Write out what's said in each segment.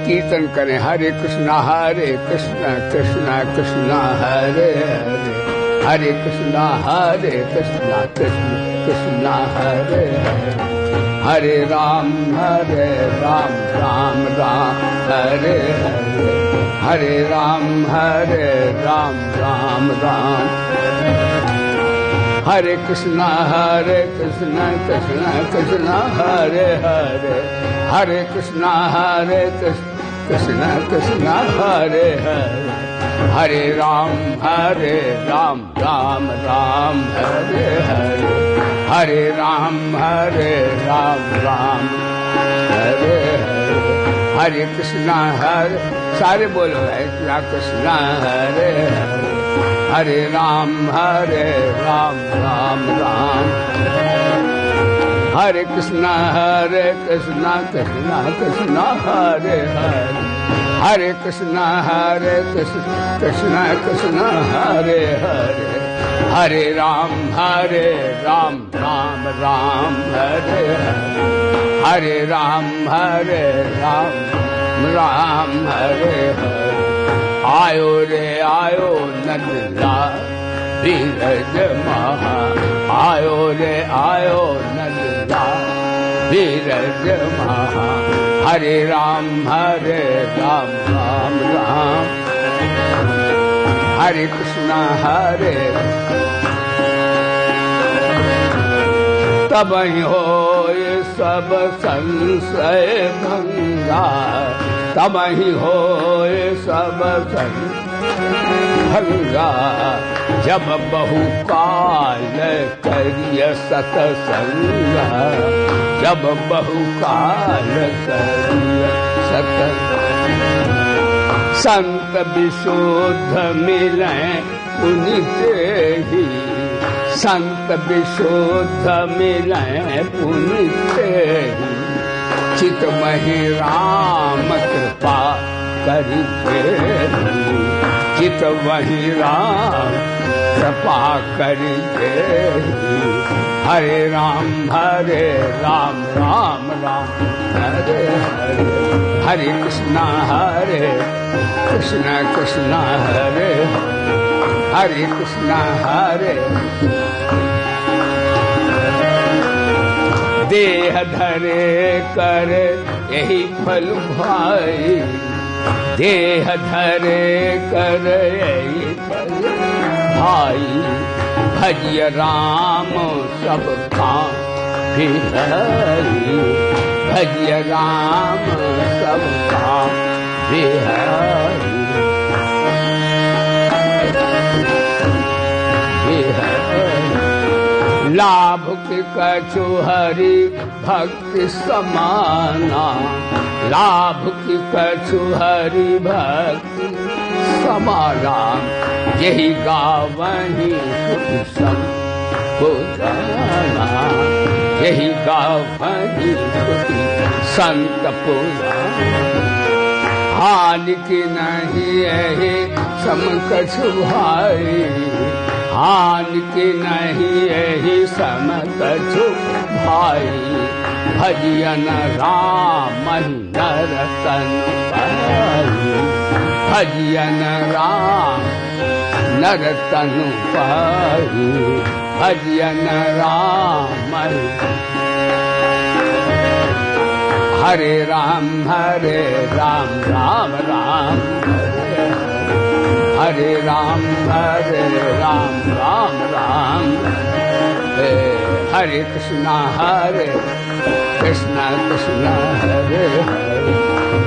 कीर्तन करें, हरे कृष्णा कृष्ण कृष्ण हरे हरे, हरे कृष्ण कृष्ण कृष्ण हरे हरे, हरे राम राम राम हरे हरे, हरे राम राम राम, हरे कृष्ण कृष्ण कृष्ण हरे हरे, हरे कृष्ण कृष्ण कृष्ण हरे हरे, हरे राम राम राम हरे हरे, हरे राम राम हरे हरे, हरे कृष्ण सारे बोलो, हरे कृष्ण हरे हरे, हरे राम राम राम, हरे कृष्ण कृष्ण कृष्ण हरे हरे, हरे कृष्ण कृष्ण कृष्ण हरे हरे, हरे राम राम राम हरे हरे, हरे राम राम हरे हरे, आयो रे आयो नंदलाल धीरज महा, आयो रे आयो नंदलाल धीरज महा, हरे राम राम राम, हरे कृष्ण तब ही हो सब संशय भंगा, तब ही हो सब भंगा, जब बहुकाल करिय सतसंग, जब बहुकाल करिय सतसंग, संत विशुद्ध मिले पुनित ही, संत विशुद्ध मिले पुनित ही, चितमहि राम कृपा करिके, चितमहि राम कृपा करिके, हरे राम राम राम हरे हरे, हरे कृष्ण कृष्ण हरे हरे कृष्ण देह धरे कर यही फल भाई, देह धरे कर यही फल भाई, भजिय राम सब काम बिहारी, भजिय राम सब काम बिहारी, लाभ के कछु हरि भक्ति समाना, लाभ की कछु हरि भक्ति समाना, यही गावहि सुखि सबको जाना, यही गावहि सुखि संत पुराना, हानि की नहीं यही सम कछु भाई, हानि की नहीं यही सम कछु भाई, भजियन राम नरतन पाई, भजियन राम नरतन पाई, भजियन राम हरे राम राम राम हरे राम राम राम, हरे कृष्ण कृष्ण हरे हरे,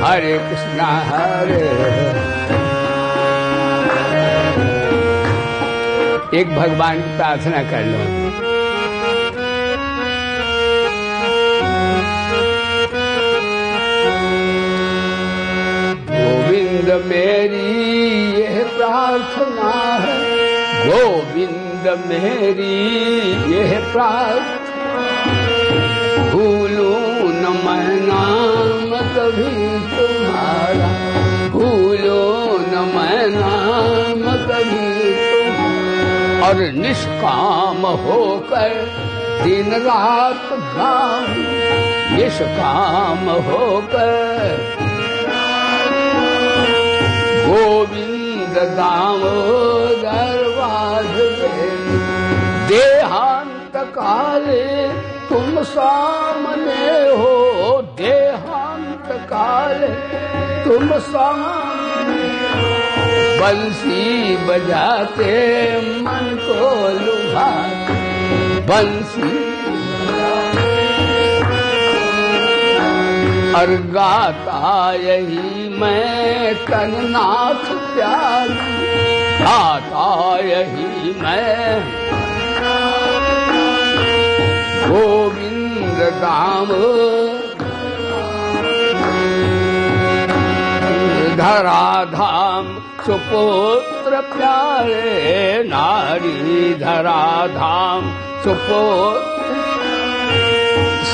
हरे कृष्ण एक भगवान की प्रार्थना कर लो। गोविंद मेरी यह प्रार्थना है, गोविंद मेरी यह प्रार्थना, भूलूं न मैं नाम कभी तुम्हारा, भूलो न मैं नाम कभी तुम्हारा, और निष्काम होकर दिन रात गाऊं, निष्काम होकर गोविंद दामोदर वासुदेव देहांत काले तुम सामने हो, देहांत काले तुम सामने, बंसी बजाते मन को लुभाते, बंसी और गाता यही मैं तननाथ प्यार, गाता यही मैं गोविंद दाम धराधाम सुपुत्र प्यारे, नारी धराधाम सुपुत्र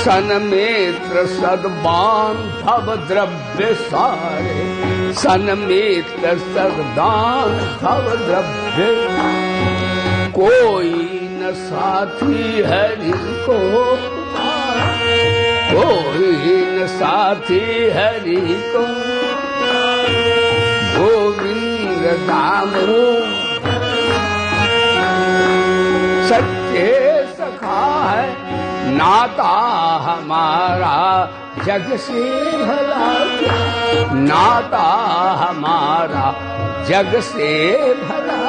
सनमित्र सद्बांधव द्रव्य सारे, सनमित्र सद्बांधव द्रव्य, कोई न साथी हरि को, कोई न साथी हरि को, गोविंद दाम सच्चे सखा है, नाता हमारा जग से भला, नाता हमारा जग से भला,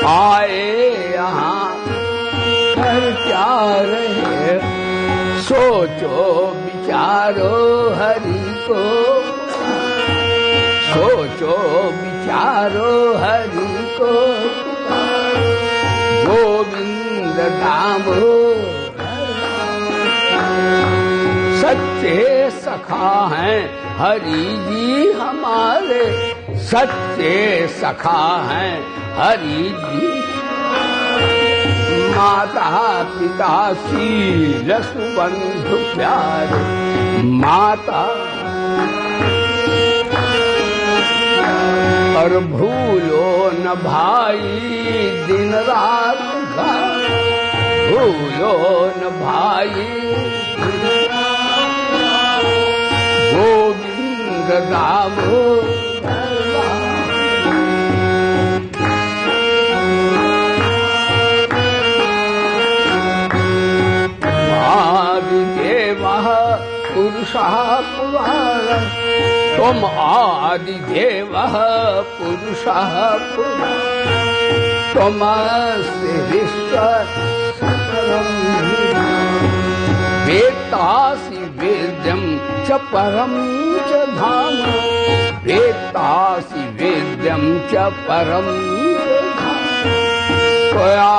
आए यहाँ कर क्या रहे, सोचो विचारो हरि को, सोचो विचारो हरि को, गोविंद धाम सच्चे सखा हैं हरि जी हमारे, सच्चे सखा हैं हरि जी, माता पिता शील सुबंधु प्यारे, माता और भूलो न भाई दिन रात का, भूलो न भाई गोविंद दाम आदिदेव पुरुषः पुराण, तुम आदिदेव पुरुषः पुराण, त्वमसि विश्व सकलं वेत्तासि वेद्यं च परं च धाम, वेत्तासि वेद्यं च परं च धाम, त्वया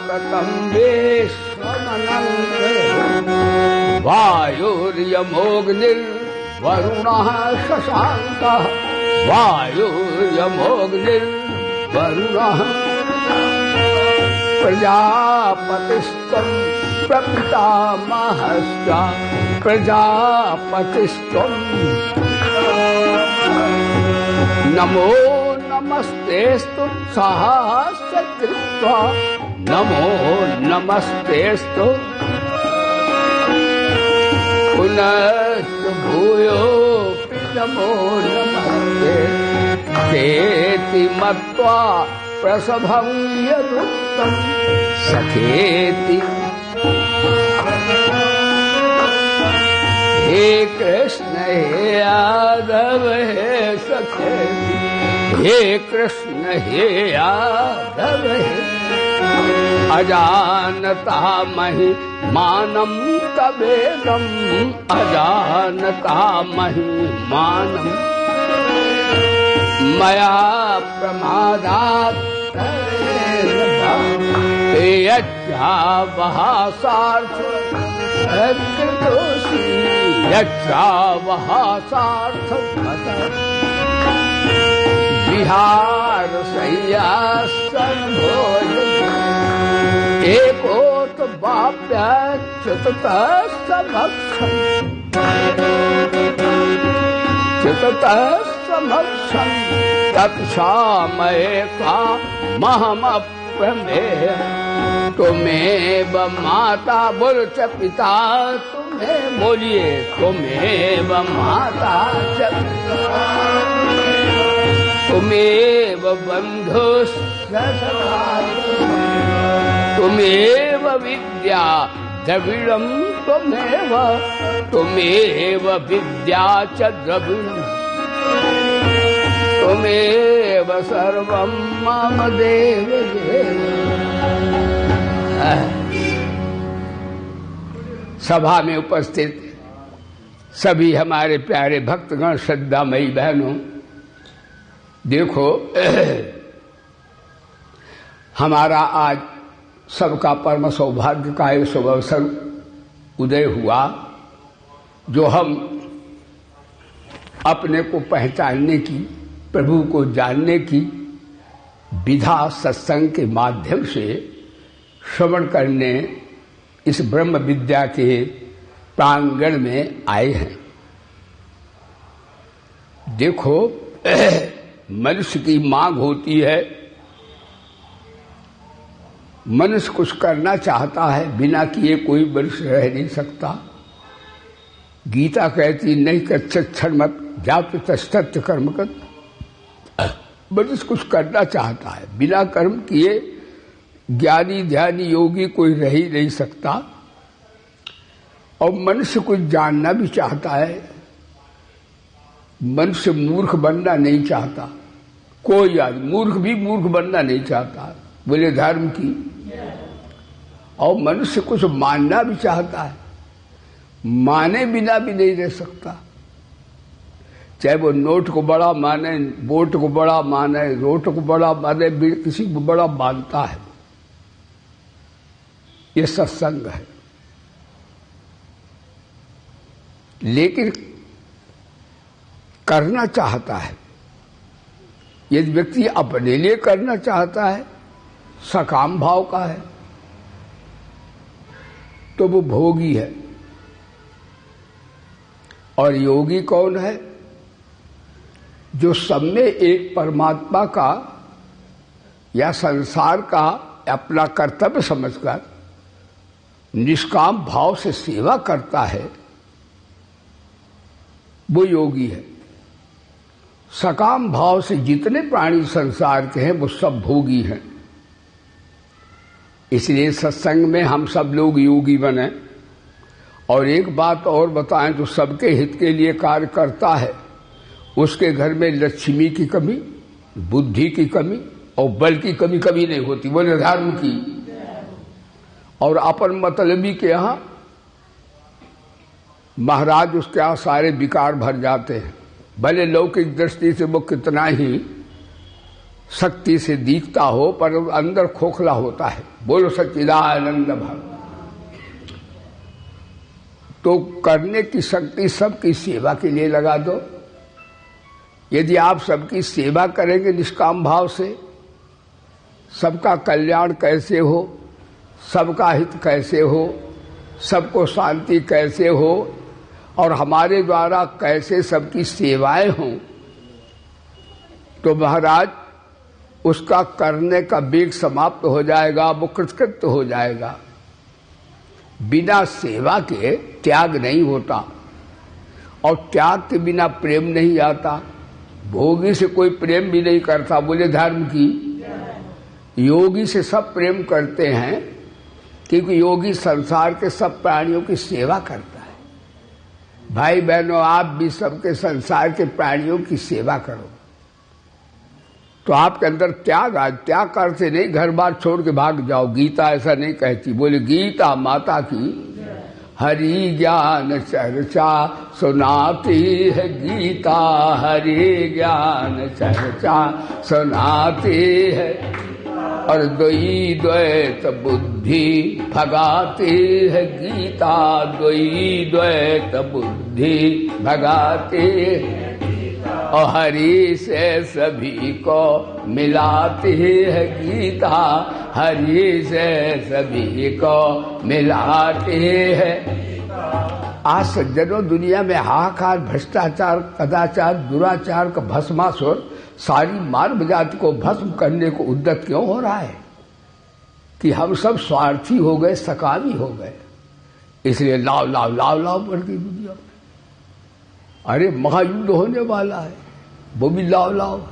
ततं विश्वमनन्त वायुर्यमोऽग्निर्वरुणः शशाङ्कः, वायुर्यमोऽग्निर्वरुणः, प्रजापतिस्त्वं प्रपितामहश्च, प्रजापतिस्त्वं, नमो नमस्तेस्तु सहस्र कृत्वा, नमो नमस्तेस्तु पुनश्च भूयोऽपि नमो नमस्ते, तेति मत्वा प्रसभं यदुक्तं सखेति, हे कृष्ण हे यादव हे सखेति, हे कृष्ण हे यादव हे, अजानता महि मानं तवेदम्, अजानता महि मानं मया प्रमादात् यच्छावहासार्थकृतोषि, यच्छावहासार्थं विहार शय्यासनभोजने एकोत्वाप्यच्युततः समक्षम्, च्युततः समक्षम् तत्क्षामये त्वामहमप्रमेय, तुमेव माता बोल च पिता, तुम्हें बोलिए तुमेव माता च पिता, तुमेव बंधुः तुमेव विद्या द्रविणं तुमेव विद्या च द्रविणम् तुमेव सर्वं मम देव देव। सभा में उपस्थित सभी हमारे प्यारे भक्तगण, श्रद्धामयी बहनों, देखो हमारा आज सबका परम सौभाग्य का एक शुभ अवसर उदय हुआ, जो हम अपने को पहचानने की, प्रभु को जानने की विधा सत्संग के माध्यम से श्रवण करने इस ब्रह्म विद्या के प्रांगण में आए हैं। देखो मनुष्य की मांग होती है, मनुष्य कुछ करना चाहता है, बिना किए कोई मनुष्य रह नहीं सकता। गीता कहती नहीं कच्छ क्षण मत जाप तस्तत्य कर्म कर। मनुष्य कुछ करना चाहता है, बिना कर्म किए ज्ञानी ध्यानी योगी कोई रह ही नहीं सकता। और मनुष्य कुछ जानना भी चाहता है, मनुष्य मूर्ख बनना नहीं चाहता। कोई आदमी मूर्ख भी मूर्ख बनना नहीं चाहता, बोले धर्म की। और मनुष्य कुछ मानना भी चाहता है, माने बिना भी नहीं रह सकता। चाहे वो नोट को बड़ा माने, वोट को बड़ा माने, रोट को बड़ा माने, किसी को बड़ा मानता है। ये सत्संग है। लेकिन करना चाहता है, यदि व्यक्ति अपने लिए करना चाहता है, सकाम भाव का है, तो वो भोगी है। और योगी कौन है? जो सब में एक परमात्मा का या संसार का अपना कर्तव्य समझकर निष्काम भाव से सेवा करता है, वो योगी है। सकाम भाव से जितने प्राणी संसार के हैं वो सब भोगी हैं। इसलिए सत्संग में हम सब लोग योगी बने। और एक बात और बताएं, तो सबके हित के लिए कार्य करता है, उसके घर में लक्ष्मी की कमी, बुद्धि की कमी और बल की कमी कभी नहीं होती, बोले धर्म की। और अपन मतलबी के यहाँ महाराज उसके यहाँ सारे विकार भर जाते हैं। भले लौकिक दृष्टि से वो कितना ही शक्ति से दिखता हो, पर अंदर खोखला होता है। बोलो सच्चिदानंद भाव। तो करने की शक्ति सबकी सेवा के लिए लगा दो। यदि आप सबकी सेवा करेंगे निष्काम भाव से, सबका कल्याण कैसे हो, सबका हित कैसे हो, सबको शांति कैसे हो, और हमारे द्वारा कैसे सबकी सेवाएं हों, तो महाराज उसका करने का वेग समाप्त हो जाएगा, वो कृतकृत्य हो जाएगा। बिना सेवा के त्याग नहीं होता, और त्याग के बिना प्रेम नहीं आता। भोगी से कोई प्रेम भी नहीं करता, बोले धर्म की। योगी से सब प्रेम करते हैं, क्योंकि योगी संसार के सब प्राणियों की सेवा करता है। भाई बहनों, आप भी सबके संसार के प्राणियों की सेवा करो, तो आपके अंदर त्याग आज। त्याग करते नहीं घर बार छोड़ के भाग जाओ, गीता ऐसा नहीं कहती। बोले गीता माता की। हरि ज्ञान चर्चा सुनाती है गीता, हरि ज्ञान चर्चा सुनाती है। और द्वैत द्वैत बुद्धि भगाती है गीता, द्वैत बुद्धि भगाती है। और हरि से सभी को मिलाती है गीता, हरि से सभी को मिलाती है। आज सज्जनों, दुनिया में हाहाकार, भ्रष्टाचार, कदाचार, दुराचार का भस्मासुर सारी मानव जाति को भस्म करने को उद्यत क्यों हो रहा है? कि हम सब स्वार्थी हो गए, सकामी हो गए। इसलिए लाव लाव लाव लाव बढ़ गई दुनिया में। अरे महायुद्ध होने वाला है, वो भी लाव लाव।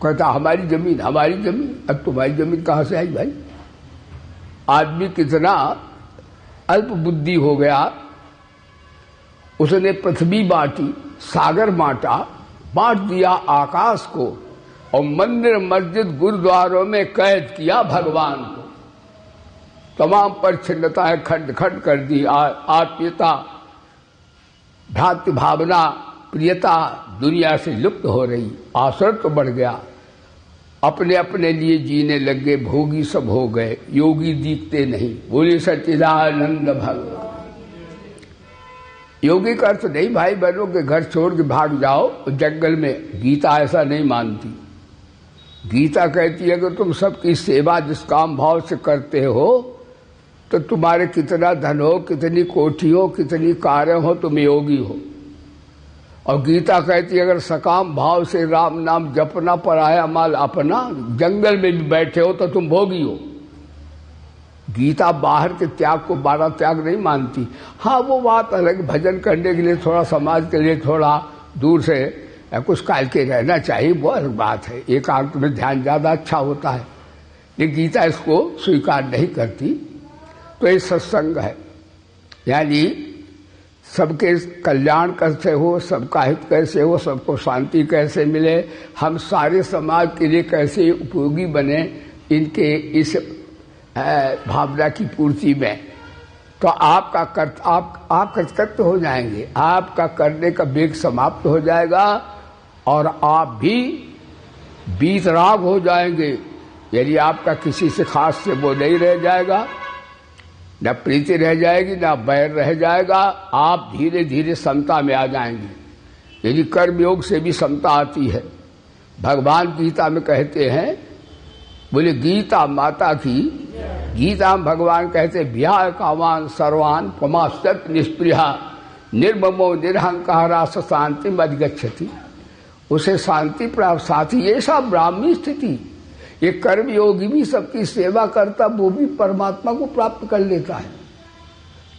कहता हमारी जमीन, हमारी जमीन। अब तुम्हारी जमीन कहां से आई भाई? आदमी कितना अल्प बुद्धि हो गया, उसने पृथ्वी बांटी, सागर बांटा, बांट दिया आकाश को, और मंदिर मस्जिद गुरुद्वारों में कैद किया भगवान को। तमाम परिच्छिन्नताएं खंड खंड कर दी। आत्मीयता, भ्रातृ भावना, प्रियता दुनिया से लुप्त हो रही। आश्रय तो बढ़ गया, अपने अपने लिए जीने लगे, भोगी सब हो गए, योगी दिखते नहीं। बोले सच्चिदानंद भगवान। योगी का अर्थ नहीं भाई बनो के घर छोड़ के भाग जाओ जंगल में। गीता ऐसा नहीं मानती। गीता कहती है कि तुम सबकी सेवा जिस काम भाव से करते हो, तो तुम्हारे कितना धन हो, कितनी कोठी हो, कितनी कारें हो, तुम योगी हो। और गीता कहती है अगर सकाम भाव से राम नाम जपना पराया माल अपना, जंगल में भी बैठे हो तो तुम भोगी हो। गीता बाहर के त्याग को बारह त्याग नहीं मानती। हाँ वो बात अलग, भजन करने के लिए थोड़ा, समाज के लिए थोड़ा दूर से कुछ काल के रहना चाहिए, वो अलग बात है। एकांत में ध्यान ज्यादा अच्छा होता है, लेकिन गीता इसको स्वीकार नहीं करती। तो ये सत्संग है, यानी सबके कल्याण कैसे हो, सबका हित कैसे हो, सबको शांति कैसे मिले, हम सारे समाज के लिए कैसे उपयोगी बने, इनके इस भावना की पूर्ति में। तो आप कृतकृत्य हो जाएंगे, आपका करने का वेग समाप्त हो जाएगा, और आप भी बीतराग हो जाएंगे। यदि आपका किसी से खास से वो नहीं रह जाएगा, न प्रीति रह जाएगी, न बैर रह जाएगा, आप धीरे धीरे समता में आ जाएंगे। यदि कर्मयोग से भी समता आती है। भगवान गीता में कहते हैं, बोले गीता माता की, गीता में भगवान कहते व्याय कामान सर्वान पमाश्चत निष्प्रिया निर्ममो निरहंकारा शांति मधिगच्छति। उसे शांति प्राप्त, साथी ये सब ब्राह्मी स्थिति। ये कर्म योगी भी सबकी सेवा करता, वो भी परमात्मा को प्राप्त कर लेता है,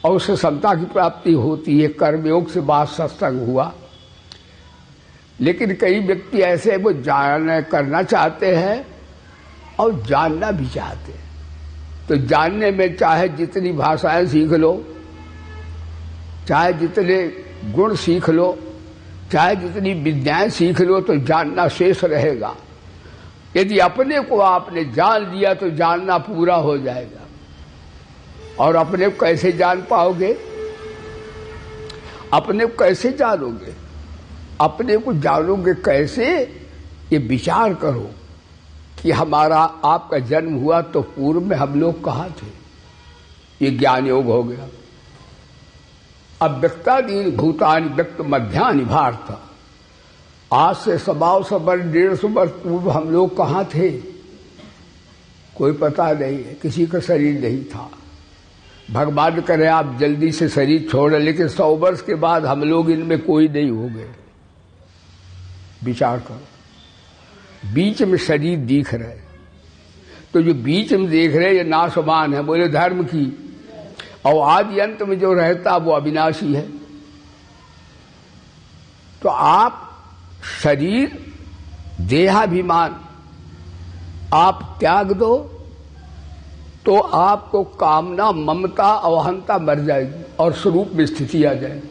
और उसे समता की प्राप्ति होती है। कर्मयोग से बात सत्संग हुआ। लेकिन कई व्यक्ति ऐसे वो करना चाहते हैं और जानना भी चाहते हैं। तो जानने में चाहे जितनी भाषाएं सीख लो, चाहे जितने गुण सीख लो, चाहे जितनी विद्याएं सीख लो, तो जानना शेष रहेगा। यदि अपने को आपने जान लिया तो जानना पूरा हो जाएगा। और अपने को कैसे जान पाओगे? अपने को कैसे जानोगे? अपने को जानोगे कैसे? ये विचार करो कि हमारा आपका जन्म हुआ तो पूर्व में हम लोग कहाँ थे। ये ज्ञान योग हो गया। अव्यक्तादि भूतानि व्यक्त मध्यानि भारत। आज से 100 वर्ष 150 वर्ष पूर्व हम लोग कहाँ थे, कोई पता नहीं है, किसी का शरीर नहीं था। भगवान करे आप जल्दी से शरीर छोड़, लेकिन 100 वर्ष के बाद हम लोग इनमें कोई नहीं हो गए। विचार करो, बीच में शरीर दिख रहे, तो जो बीच में देख रहे ये नाशवान है, बोले धर्म की, और आदि अंत में जो रहता वो अविनाशी है। तो आप शरीर देहाभिमान आप त्याग दो, तो आपको कामना ममता अवहंता मर जाएगी और स्वरूप में स्थिति आ जाएगी।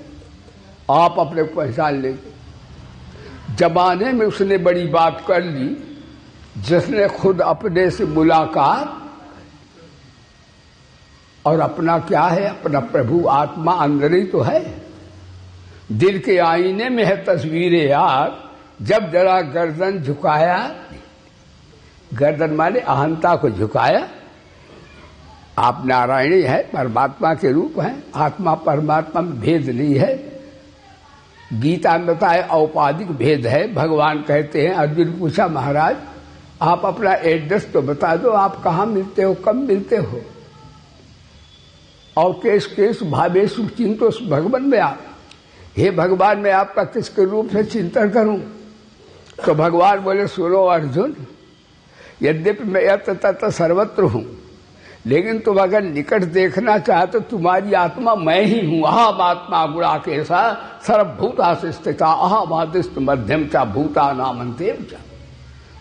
आप अपने को पहचान लेंगे। जमाने में उसने बड़ी बात कर ली, जिसने खुद अपने से मुलाकात, और अपना क्या है? अपना प्रभु आत्मा अंदर ही तो है। दिल के आईने में है तस्वीरें यार। जब जरा गर्दन झुकाया, गर्दन माने अहंता को झुकाया, आप नारायणी है, परमात्मा के रूप है। आत्मा परमात्मा में भेद नहीं है। गीता में बताए औपाधिक भेद है। भगवान कहते हैं, अर्जुन पूछा महाराज आप अपना एड्रेस तो बता दो, आप कहाँ मिलते हो, कब मिलते हो? और केश केश भावेश चिंतो भगवान में आप, हे भगवान मैं आपका किसके रूप से चिंतन करूं? तो भगवान बोले सुनो अर्जुन, यद्यपि मैं यत्र तत्र सर्वत्र हूं, लेकिन तुम अगर निकट देखना चाहते तो तुम्हारी आत्मा मैं ही हूं। अहम आत्मा गुणाकेशा सर्वभूता से स्थिता अहम आदिष्ट मध्यम चा भूता नाम अंतेम चा।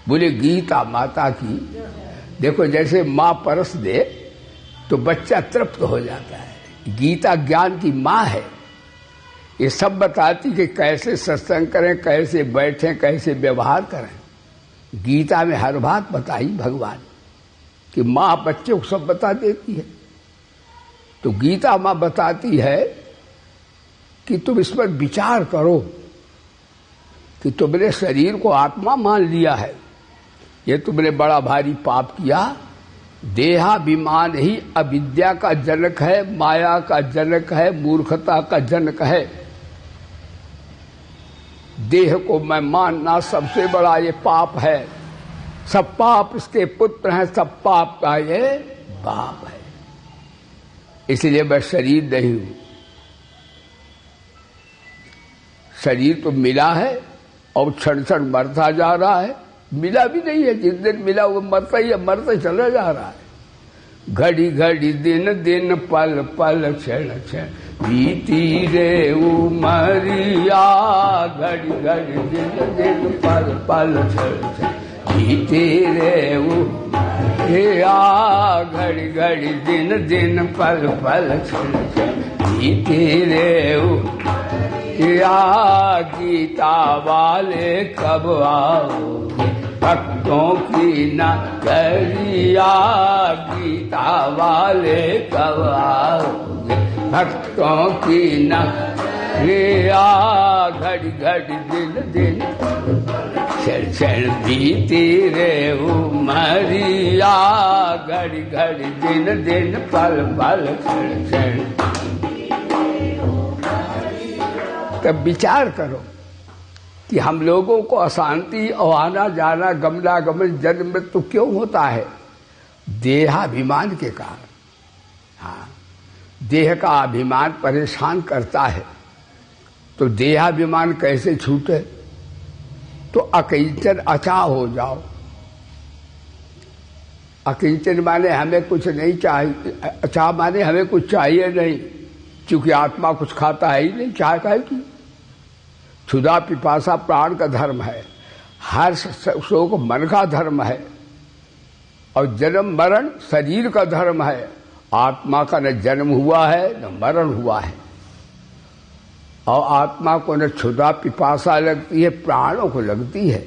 बोले गीता माता की। देखो जैसे माँ परस दे तो बच्चा तृप्त हो जाता है। गीता ज्ञान की माँ है। ये सब बताती कि कैसे सत्संग करें, कैसे बैठें, कैसे व्यवहार करें। गीता में हर बात बताई भगवान कि माँ बच्चे को सब बता देती है। तो गीता माँ बताती है कि तुम इस पर विचार करो कि तुमने शरीर को आत्मा मान लिया है, ये तुमने बड़ा भारी पाप किया। देहाभिमान ही अविद्या का जनक है, माया का जनक है, मूर्खता का जनक है। देह को मैं मानना सबसे बड़ा ये पाप है। सब पाप इसके पुत्र हैं, सब पाप का ये बाप है। इसलिए मैं शरीर नहीं हूं। शरीर तो मिला है और क्षण क्षण मरता जा रहा है। मिला भी नहीं है, जिस दिन मिला वो मरता ही है, मरता चला जा रहा है। घड़ी घड़ी दिन दिन पल पल क्षण क्षण बीती रे उमरिया। घड़ी घड़ी दिन दिन पल पल क्षण क्षण बीती रे उमरिया। घड़ी घड़ी दिन दिन पल पल क्षण क्षण बीती रे उमरिया। गीता वाले कब आओगे भक्तों की नगरिया। गीता वाले कब आओगे भक्तों की नगरिया। घड़ी घड़ी दिन दिन क्षण क्षण बीती रे उमरिया। घड़ी घड़ी दिन दिन पल पल क्षण क्षण। तब विचार करो कि हम लोगों को अशांति और आना जाना, गमनागमन, जन्म मृत्यु क्यों होता है? देहाभिमान के कारण। हाँ, देह का अभिमान परेशान करता है। तो देहाभिमान कैसे छूटे? तो अकिंचन अचा हो जाओ। अकिंचन माने हमें कुछ नहीं चाहिए, अचा माने हमें कुछ चाहिए नहीं, क्योंकि आत्मा कुछ खाता है ही नहीं, चाहता है कि क्षुधा पिपासा प्राण का धर्म है, हर्ष शोक मन का धर्म है, और जन्म मरण शरीर का धर्म है। आत्मा का न जन्म हुआ है न मरण हुआ है, और आत्मा को न क्षुधा पिपासा लगती है, प्राणों को लगती है।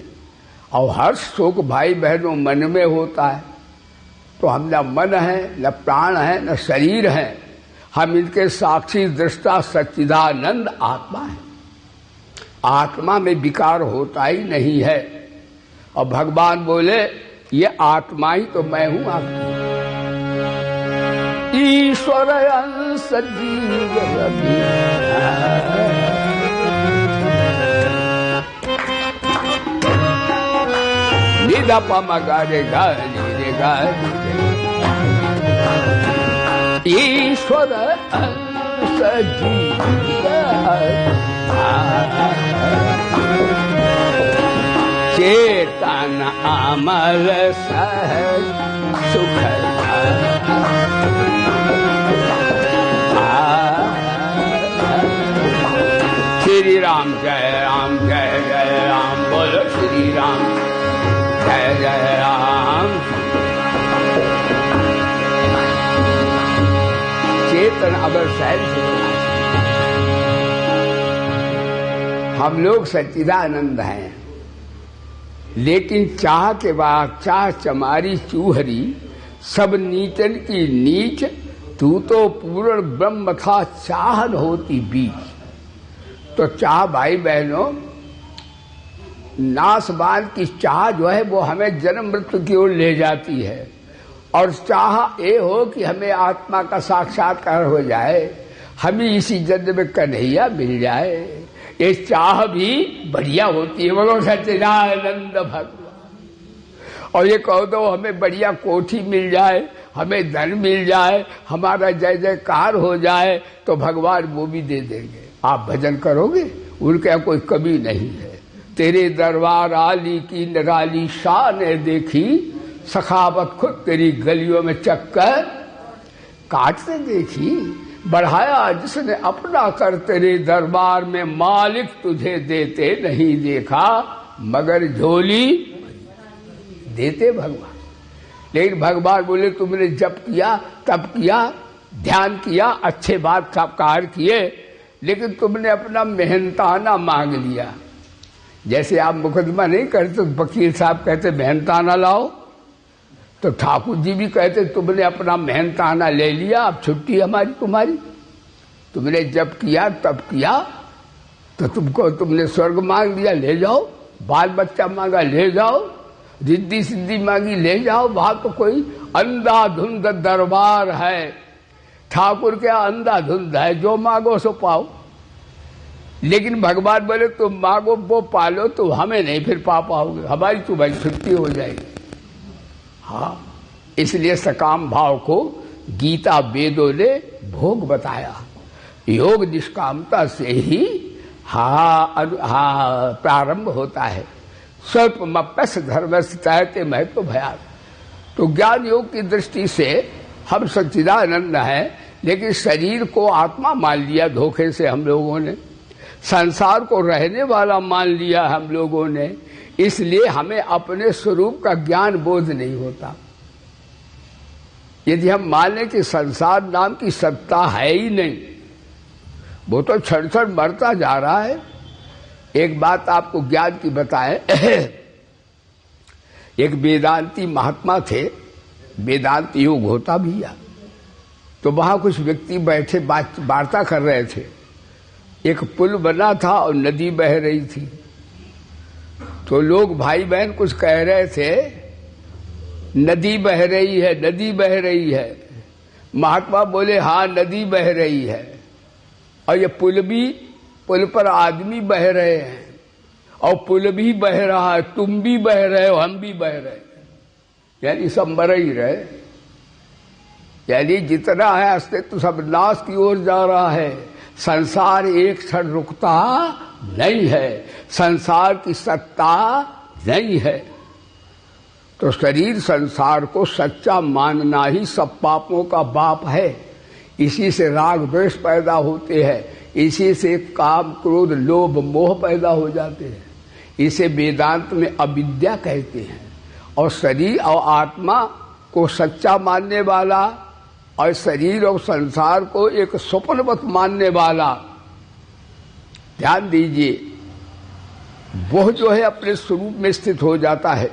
और हर्ष शोक भाई बहनों मन में होता है। तो हम न मन है, न प्राण है, न शरीर है, हम इनके साक्षी दृष्टा सच्चिदानंद आत्मा है। आत्मा में विकार होता ही नहीं है। और भगवान बोले ये आत्मा ही तो मैं हूं आपकी। ईश्वर अंश जीव रवि निधपम गरे गरि रे गरि रे। ईश्वर अंश जीव चेतन अमर सहज सुख। श्री राम जय राम जय जय राम, बोलो श्री राम जय जय राम। चेतन अमर सहज सुख। हम लोग सच्चिदानंद हैं, लेकिन चाह के बाद चाह चमारी चूहरी, सब नीचन की नीच। तू तो पूर्ण ब्रह्म था, चाहन होती बीच। तो चाह भाई बहनों, नासवान की चाह जो है वो हमें जन्म मृत्यु की ओर ले जाती है। और चाह ये हो कि हमें आत्मा का साक्षात्कार हो जाए, हमें इसी जन्म में कन्हैया मिल जाए। ये चाह भी बढ़िया होती है, बोलो सच्चिदानंद भगवान। और ये कहो तो हमें बढ़िया कोठी मिल जाए, हमें धन मिल जाए, हमारा जय जयकार हो जाए, तो भगवान वो भी दे देंगे। आप भजन करोगे, उनके यहाँ कोई कमी नहीं है। तेरे दरबार आली की निराली शान देखी, सखावत खुद तेरी गलियों में चक्कर काटते देखी। बढ़ाया जिसने अपना कर तेरे दरबार में, मालिक तुझे देते नहीं देखा, मगर झोली देते भगवान। लेकिन भगवान बोले तुमने जप किया, तप किया, ध्यान किया, अच्छे बात का कार्य किए, लेकिन तुमने अपना मेहनताना मांग लिया। जैसे आप मुकदमा नहीं करते तो वकील साहब कहते मेहनताना लाओ, तो ठाकुर जी भी कहते तुमने अपना मेहनताना ले लिया, अब छुट्टी हमारी तुम्हारी। तुमने जप किया, तप किया, तो तुमने स्वर्ग मांग लिया, ले जाओ। बाल बच्चा मांगा, ले जाओ। रिद्धि सिद्धि मांगी, ले जाओ। वहां तो कोई अंधाधुंध दरबार है, ठाकुर क्या अंधाधुंध है, जो मांगो सो पाओ। लेकिन भगवान बोले तुम मांगो वो पालो, तो हमें नहीं फिर पा पाओगे, हमारी तुम्हारी छुट्टी हो जाएगी। हाँ, इसलिए सकाम भाव को गीता वेदों ने भोग बताया। योग निष्कामता से ही प्रारंभ होता है। स्वल्पमप्यस्य धर्मस्य चाहते महत्व भयात्। तो ज्ञान योग की दृष्टि से हम सच्चिदानंद हैं, लेकिन शरीर को आत्मा मान लिया धोखे से हम लोगों ने, संसार को रहने वाला मान लिया हम लोगों ने, इसलिए हमें अपने स्वरूप का ज्ञान बोध नहीं होता। यदि हम माने कि संसार नाम की सत्ता है ही नहीं, वो तो क्षण क्षण मरता जा रहा है। एक बात आपको ज्ञान की बताएं, एक वेदांती महात्मा थे, वेदांत योग होता भी है, तो वहां कुछ व्यक्ति बैठे वार्ता कर रहे थे। एक पुल बना था और नदी बह रही थी, तो लोग भाई बहन कुछ कह रहे थे, नदी बह रही है, नदी बह रही है। महात्मा बोले हाँ नदी बह रही है, और ये पुल पर आदमी बह रहे हैं, और पुल भी बह रहा है, तुम भी बह रहे हो, हम भी बह रहे हैं, यानी सब मर ही रहे। यानी जितना है अस्तित्व सब नाश की ओर जा रहा है। संसार एक क्षण रुकता नहीं है, संसार की सत्ता नहीं है। तो शरीर संसार को सच्चा मानना ही सब पापों का बाप है। इसी से राग द्वेष पैदा होते हैं, इसी से काम क्रोध लोभ मोह पैदा हो जाते हैं। इसे वेदांत में अविद्या कहते हैं। और शरीर और आत्मा को सच्चा मानने वाला और शरीर और संसार को एक स्वप्नवत मानने वाला, ध्यान दीजिए, वह जो है अपने स्वरूप में स्थित हो जाता है।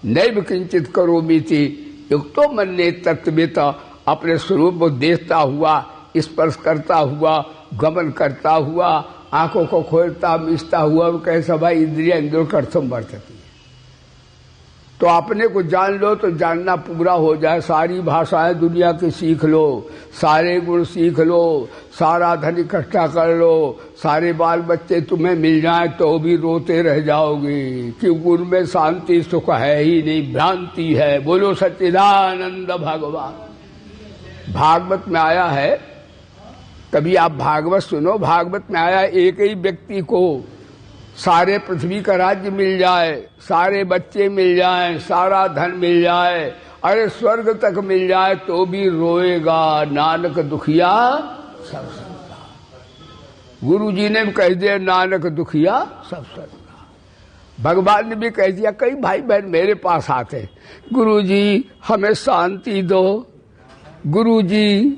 नैव किंचित करोमीति युक्तो मन्ये तत्त्ववित्, अपने स्वरूप को देखता हुआ, स्पर्श करता हुआ, गमन करता हुआ, आंखों को खोलता मिचता हुआ, कैसा भाई इंद्रिया इंद्रियों कर्थम वर्तती है। तो अपने को जान लो तो जानना पूरा हो जाए। सारी भाषाएं दुनिया की सीख लो, सारे गुण सीख लो, सारा धन इकट्ठा कर लो, सारे बाल बच्चे तुम्हें मिल जाए तो भी रोते रह जाओगे, क्योंकि उनमें शांति सुख है ही नहीं, भ्रांति है। बोलो सच्चिदानंद भगवान। भागवत में आया है, कभी आप भागवत सुनो, भागवत में आया एक ही व्यक्ति को सारे पृथ्वी का राज्य मिल जाए, सारे बच्चे मिल जाएं, सारा धन मिल जाए, अरे स्वर्ग तक मिल जाए तो भी रोएगा, नानक दुखिया सब संता। गुरु जी ने भी कह दिया नानक दुखिया सब संता। भगवान ने भी कह दिया, कई भाई बहन मेरे पास आते, गुरु जी हमें शांति दो, गुरु जी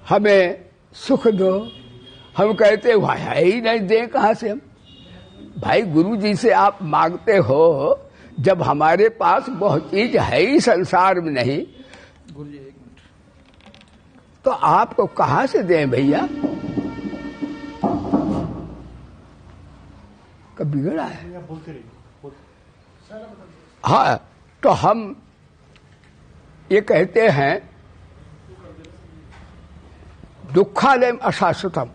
हमें सुख दो। हम कहते है ही नहीं, दे कहां से हम। भाई गुरु जी से आप मांगते हो जब हमारे पास बहुत चीज है ही संसार में नहीं, गुरु जी एक मिनट, तो आपको कहां से दें भैया। कब बिगड़ा है। हाँ, तो हम ये कहते हैं दुखालयम अशाश्वतम,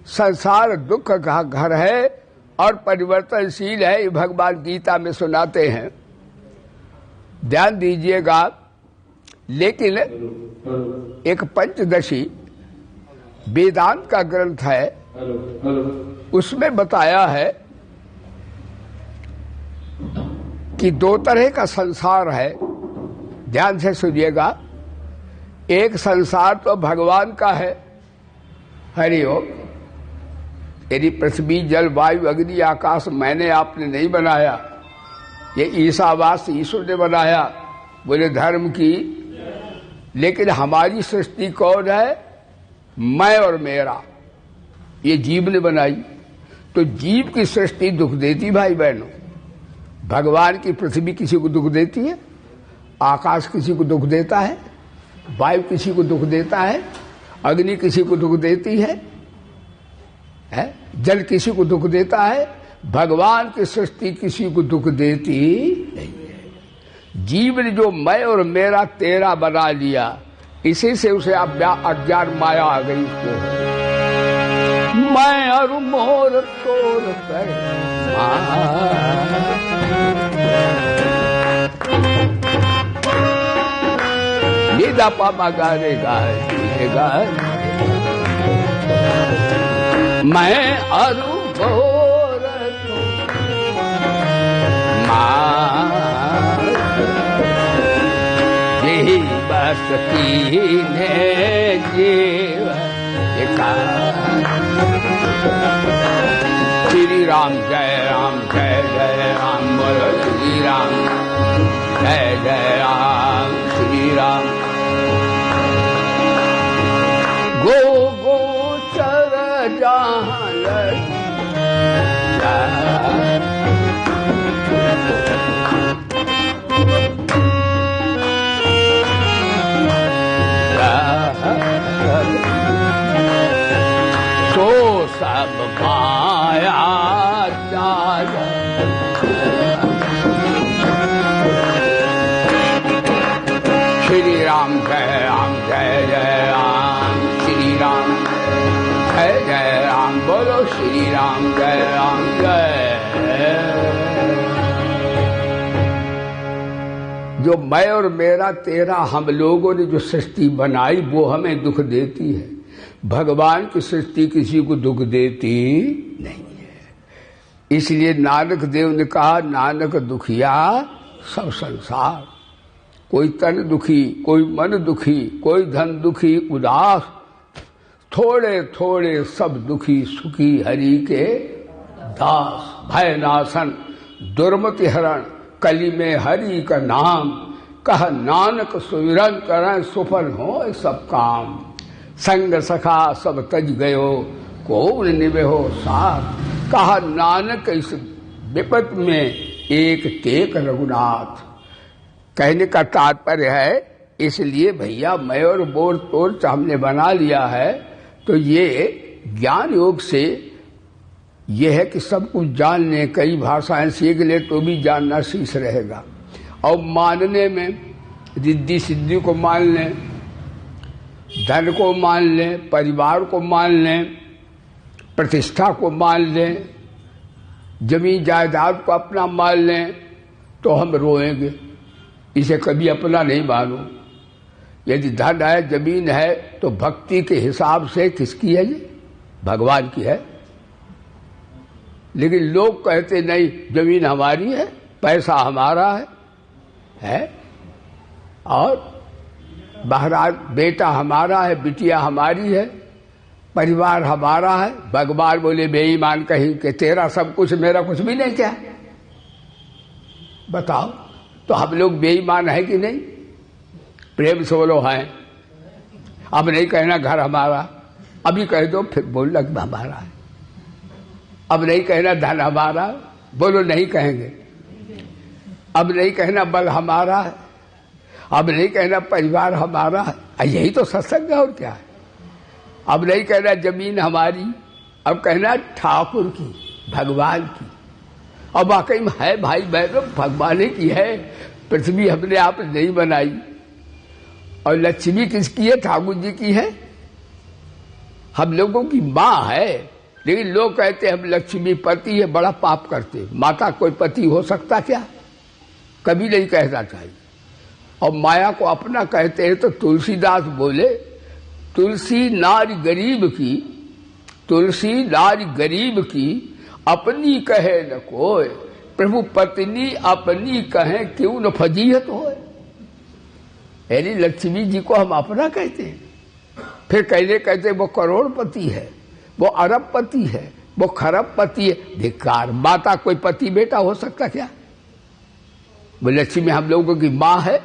संसार दुख का घर है और परिवर्तनशील है, ये भगवान गीता में सुनाते हैं। ध्यान दीजिएगा। लेकिन एक पंचदशी वेदांत का ग्रंथ है, उसमें बताया है कि दो तरह का संसार है। ध्यान से सुनिएगा। एक संसार तो भगवान का है, हरिओम, यदि पृथ्वी जल वायु अग्नि आकाश मैंने आपने नहीं बनाया, ये ईसावास ईश्वर ने बनाया, बोले धर्म की। लेकिन हमारी सृष्टि कौन है? मैं और मेरा, ये जीव ने बनाई। तो जीव की सृष्टि दुख देती भाई बहनों। भगवान की पृथ्वी किसी को दुख देती है, आकाश किसी को दुख देता है, वायु किसी को दुख देता है, अग्नि किसी को दुख देती है, जल किसी को दुख देता है। भगवान की सृष्टि किसी को दुख देती नहीं है। जीव ने जो मैं और मेरा तेरा बना लिया, इसी से उसे अज्ञान माया आ गई। उसको मैं और मोर तोर निदा पापा गारे गाएगा, मैं और मोर यही बस कीने जीव श्री राम जय राम जय जय राम, बोलो श्री राम जय जय राम श्री राम। गो गोचर जहाँ तो सब माया जाल, श्री राम जय राम जय जय राम श्री राम जय जय राम, बोलो श्री राम जय राम जय। जो मैं और मेरा तेरा हम लोगों ने जो सृष्टि बनाई वो हमें दुख देती है। भगवान की सृष्टि किसी को दुख देती नहीं है। इसलिए नानक देव ने कहा, नानक दुखिया सब संसार। कोई तन दुखी, कोई मन दुखी, कोई धन दुखी उदास, थोड़े थोड़े सब दुखी सुखी हरि के दास। भय नाशन दुर्मति हरण कली में हरि का नाम, कह नानक सुमिरन करें सुफल हो सब काम। संग सखा सब तज गयो को निभो साथ, कहा नानक इस विपत में एक टेक रघुनाथ। कहने का तात्पर्य है, इसलिए भैया मैं और बोर तोर हमने बना लिया है, तो ये ज्ञान योग से ये है कि सब कुछ जान लें, कई भाषाएं सीख ले तो भी जानना शेष रहेगा। और मानने में रिद्धि सिद्धि को मान लें, धन को मान लें, परिवार को मान लें, प्रतिष्ठा को मान लें, जमीन जायदाद को अपना मान लें, तो हम रोएंगे। इसे कभी अपना नहीं मानो। यदि धन है, जमीन है, तो भक्ति के हिसाब से किसकी है? ये भगवान की है। लेकिन लोग कहते नहीं, जमीन हमारी है, पैसा हमारा है और बहराज बेटा हमारा है, बिटिया हमारी है, परिवार हमारा है। भगवान बोले बेईमान कहीं के तेरा सब कुछ मेरा कुछ भी नहीं क्या? बताओ तो हम लोग बेईमान है कि नहीं? प्रेम से बोलो हैं। अब नहीं कहना घर हमारा, अभी कह दो फिर बोलना हमारा है। अब नहीं कहना धन हमारा, बोलो नहीं कहेंगे। अब नहीं कहना बल हमारा है, अब नहीं कहना परिवार हमारा है। यही तो सत्संग है और क्या है। अब नहीं कहना जमीन हमारी, अब कहना ठाकुर की, भगवान की। और वाकई में है भाई बहनों, भगवान की है। पृथ्वी हमने आप नहीं बनाई। और लक्ष्मी किसकी है? ठाकुर जी की है। हम लोगों की माँ है। लेकिन लोग कहते हम लक्ष्मी पति है, बड़ा पाप करते। माता कोई पति हो सकता क्या? कभी नहीं कहना चाहिए। और माया को अपना कहते हैं तो तुलसीदास बोले, तुलसी नारी गरीब की, तुलसी नारी गरीब की, अपनी कहे न कोय, प्रभु पत्नी अपनी कहे क्यों न फजीहत होए। यानी लक्ष्मी जी को हम अपना कहते हैं। फिर कहते वो करोड़पति है, वो अरबपति है, वो खरबपति है। धिक्कार। माता कोई पति बेटा हो सकता क्या? वो लक्ष्मी हम लोगों की माँ है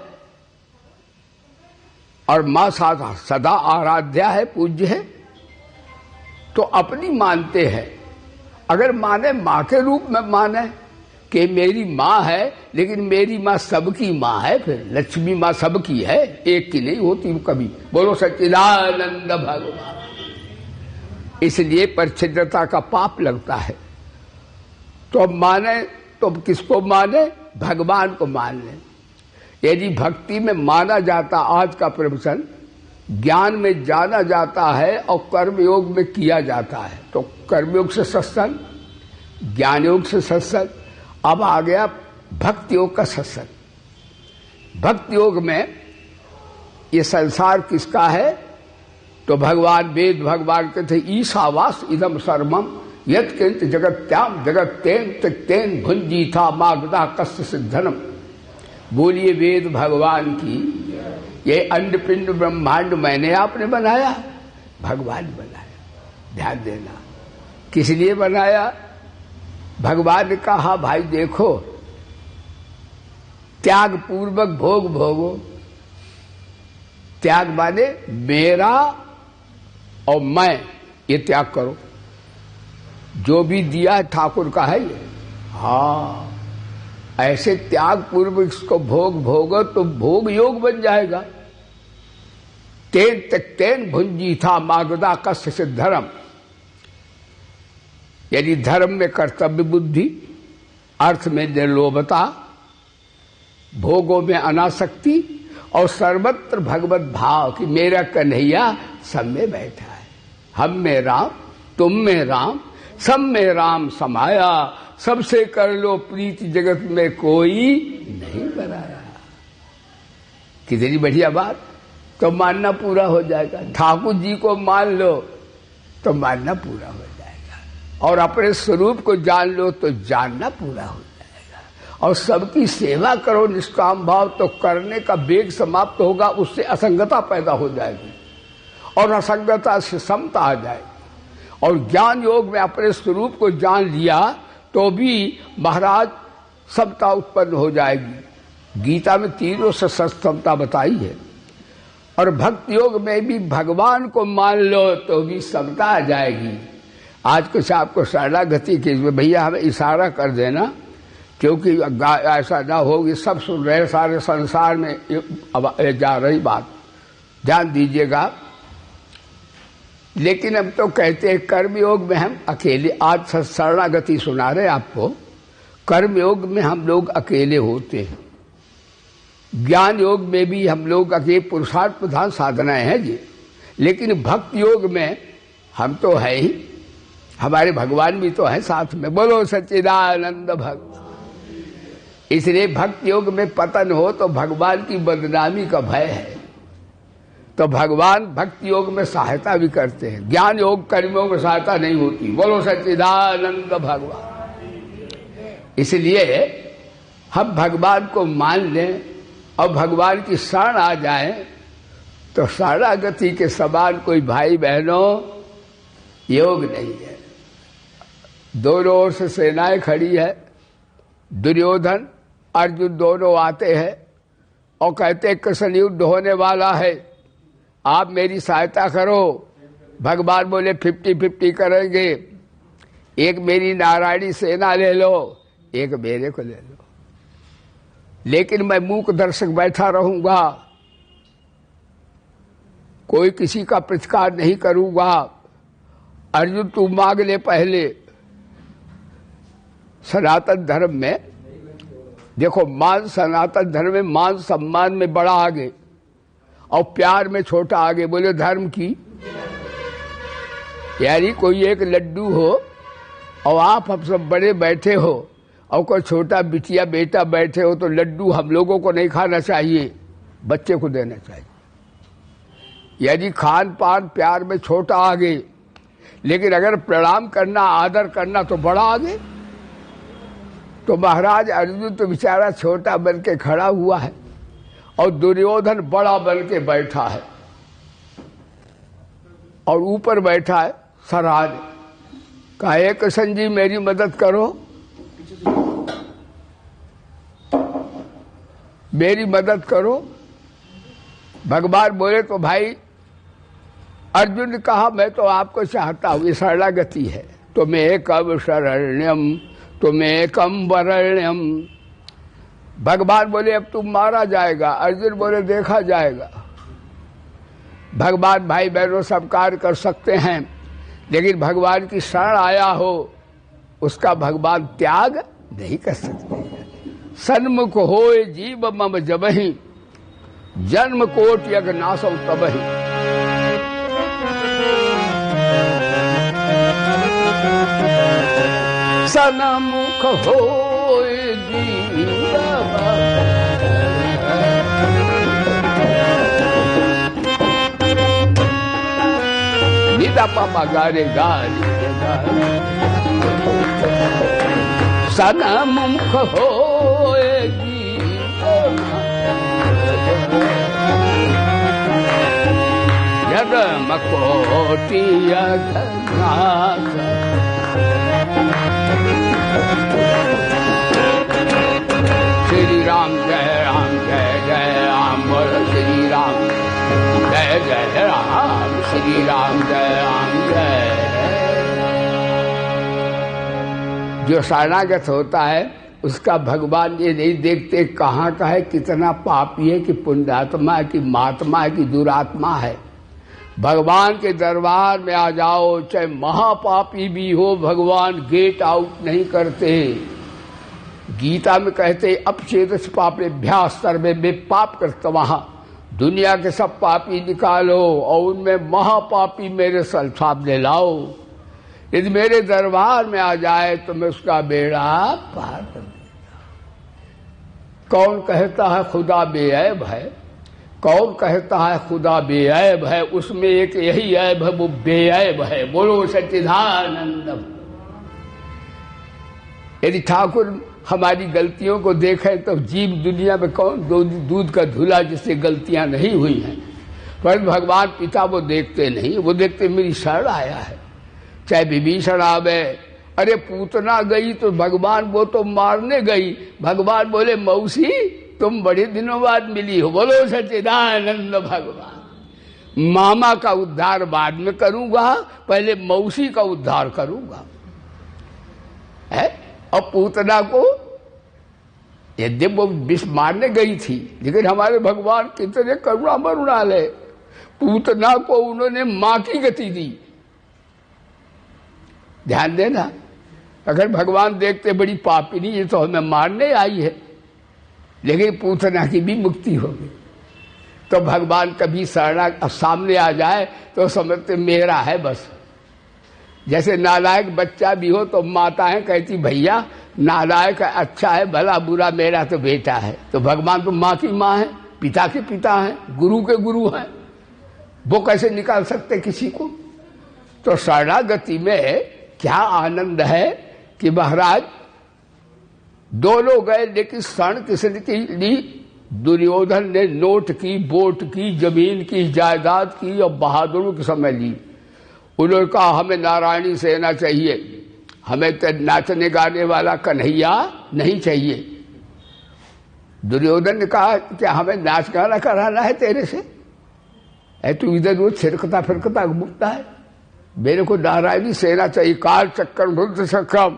और माँ सदा आराध्या है, पूज्य है, तो अपनी मानते हैं। अगर माने माँ के रूप में माने कि मेरी माँ है, लेकिन मेरी माँ सबकी माँ है, फिर लक्ष्मी माँ सबकी है, एक की नहीं होती कभी। बोलो सच्चिदानंद भगवान। इसलिए परिच्छिन्नता का पाप लगता है। तो अब माने तो किसको माने? भगवान को मान ले। यदि भक्ति में माना जाता, आज का प्रवचन ज्ञान में जाना जाता है और कर्मयोग में किया जाता है, तो कर्मयोग से सत्संग, ज्ञान योग से सत्संग, अब आ गया भक्ति योग का सत्संग। भक्ति योग में ये संसार किसका है? तो भगवान वेद भगवान कहते ईशावास इदम सर्वम यत् किंच जगत्याम जगत्तेन त्यक्तेन भुंजीथा मागधा कस्य सिद्धनम। बोलिए वेद भगवान की। ये अंडपिंड ब्रह्मांड मैंने आपने बनाया? भगवान बनाया। ध्यान देना, किस लिए बनाया? भगवान ने कहा भाई देखो, त्याग पूर्वक भोग भोगो। त्याग माने मेरा और मैं, ये त्याग करो। जो भी दिया है ठाकुर का है ये। हाँ, ऐसे त्याग पूर्वक इसको भोग भोगो तो भोग योग बन जाएगा। तेन त्यक्तेन भुंजी था मागधा कस्य से धर्म। यदि धर्म में कर्तव्य बुद्धि, अर्थ में निर्लोभता, भोगों में अनासक्ति और सर्वत्र भगवत भाव कि मेरा कन्हैया सब में बैठा है। हम में राम, तुम में राम, सब में राम समाया, सबसे कर लो प्रीति जगत में कोई नहीं बनाया। कितनी बढ़िया बात। तो मानना पूरा हो जाएगा। ठाकुर जी को मान लो तो मानना पूरा हो जाएगा, और अपने स्वरूप को जान लो तो जानना पूरा हो जाएगा। और सबकी सेवा करो निष्काम भाव, तो करने का वेग समाप्त होगा, उससे असंगता पैदा हो जाएगी और असंगता से समता आ जाएगी। और ज्ञान योग में अपने स्वरूप को जान लिया तो भी महाराज समता उत्पन्न हो जाएगी। गीता में तीनों से समता बताई है। और भक्ति योग में भी भगवान को मान लो तो भी समता आ जाएगी। आज कुछ आपको शरणागति के भैया हमें इशारा कर देना, क्योंकि ऐसा ना हो कि सब सुन रहे सारे संसार में जा रही बात, ध्यान दीजिएगा। लेकिन अब तो कहते हैं कर्मयोग में हम अकेले, आज शरणागति सुना रहे आपको, कर्मयोग में हम लोग अकेले होते हैं। ज्ञान योग में भी हम लोग अकेले, पुरुषार्थ प्रधान साधनाएं हैं जी। लेकिन भक्ति योग में हम तो है ही, हमारे भगवान भी तो है साथ में। बोलो सच्चिदानंद भक्त। इसलिए भक्ति योग में पतन हो तो भगवान की बदनामी का भय है। तो भगवान भक्ति योग में सहायता भी करते हैं, ज्ञान योग कर्मयोग में सहायता नहीं होती। बोलो सच्चिदानंद भगवान। इसलिए हम भगवान को मान लें और भगवान की शरण आ जाए तो शरणागति के समान कोई भाई बहनों योग नहीं है। दोनों ओर से सेनाएं खड़ी है, दुर्योधन अर्जुन दोनों आते हैं और कहते कृष्ण युद्ध होने वाला है, आप मेरी सहायता करो। भगवान बोले 50-50 करेंगे, एक मेरी नारायणी सेना ले लो, एक मेरे को ले लो, लेकिन मैं मूक दर्शक बैठा रहूंगा, कोई किसी का प्रतिकार नहीं करूंगा। अर्जुन तू मांग ले पहले। सनातन धर्म में देखो, मान सनातन धर्म में मान सम्मान में बड़ा आगे और प्यार में छोटा आगे। बोले धर्म की, यानी कोई एक लड्डू हो और आप हम सब बड़े बैठे हो और कोई छोटा बिटिया बेटा बैठे हो, तो लड्डू हम लोगों को नहीं खाना चाहिए, बच्चे को देना चाहिए। यदि खान पान प्यार में छोटा आगे, लेकिन अगर प्रणाम करना आदर करना तो बड़ा आगे। तो महाराज अर्जुन तो बेचारा छोटा बन के खड़ा हुआ है और दुर्योधन बड़ा बन के बैठा है, और ऊपर बैठा है सराज। कहे कृष्ण जी मेरी मदद करो। मेरी मदद करो। भगवान बोले तो भाई अर्जुन ने कहा मैं तो आपको चाहता हूं, ये शरणागति है। तुमेकम शरण्यम तुमेकम वरण्यम। भगवान बोले अब तुम मारा जाएगा, अर्जुन बोले देखा जाएगा। भगवान भाई बहनों सब कार्य कर सकते हैं, लेकिन भगवान की शरण आया हो उसका भगवान त्याग नहीं कर सकते। सन्मुख होए जीव मम जबहि जन्म कोट यज्ञ नासौ तबहि। सन्मुख होए जीव निदा पापा गारे गारी सन्मुख होए जन्म कोटि यज्ञ नास। श्री राम जय राम जय जय राम बोलो श्री राम जय जय राम श्री राम जय राम जय। जो शरणागत होता है उसका भगवान ये नहीं देखते कहाँ का है, कितना पापी है, कि पुण्यात्मा है, कि महात्मा है, कि दुरात्मा है। भगवान के दरबार में आ जाओ, चाहे महापापी भी हो, भगवान गेट आउट नहीं करते। गीता में कहते अपचेदस पापेभ्याः सर्वे पाप कृतवः। दुनिया के सब पापी निकालो और उनमें महापापी मेरे सामने लाओ। यदि मेरे दरबार में आ जाए तो मैं उसका बेड़ा पार कर दूंगा। कौन कहता है खुदा बेऐब है? कौन कहता है खुदा बेऐब है? उसमें एक यही ऐब है, वो बेऐब है। बोलो सच्चिदानंद। यदि ठाकुर हमारी गलतियों को देखें तो जीव दुनिया में कौन दूध का धुला जिससे गलतियां नहीं हुई हैं। पर भगवान पिता वो देखते नहीं, वो देखते मेरी शरण आया है। चाहे विभीषण आवे, अरे पूतना गई तो भगवान वो तो मारने गई, भगवान बोले मौसी तुम बड़े दिनों बाद मिली हो। बोलो सच्चिदानंद भगवान। मामा का उद्धार बाद में करूंगा, पहले मौसी का उद्धार करूंगा। है और पूतना को यदि वो विष मारने गई थी, लेकिन हमारे भगवान कितने करुणा मरुणाल है। पूतना को उन्होंने मां की गति दी। ध्यान देना, अगर भगवान देखते बड़ी पापिनी ये तो हमें मारने आई है, लेकिन पूतना की भी मुक्ति होगी। तो भगवान कभी शरणा सामने आ जाए तो समझते मेरा है बस। जैसे नालायक बच्चा भी हो तो माताएं कहती भैया नालायक अच्छा है, भला बुरा मेरा तो बेटा है। तो भगवान तो माँ की माँ है, पिता के पिता है, गुरु के गुरु हैं, वो कैसे निकाल सकते किसी को? तो शरणागति में क्या आनंद है कि महाराज दोनों गए, लेकिन शरण किसने की ली? दुर्योधन ने नोट की, वोट की, जमीन की, जायदाद की और बहादुरों के समय ली। उन्होंने कहा हमें नारायणी सेना चाहिए, हमें तो नाचने गाने वाला कन्हैया नहीं चाहिए। दुर्योधन ने कहा क्या हमें नाच गाना कराना है तेरे से? ऐ तू इधर उधर छिरकता फिरकता घूमता है, मेरे को नारायणी सेना चाहिए। काल चक्कर रुद्र चक्रम।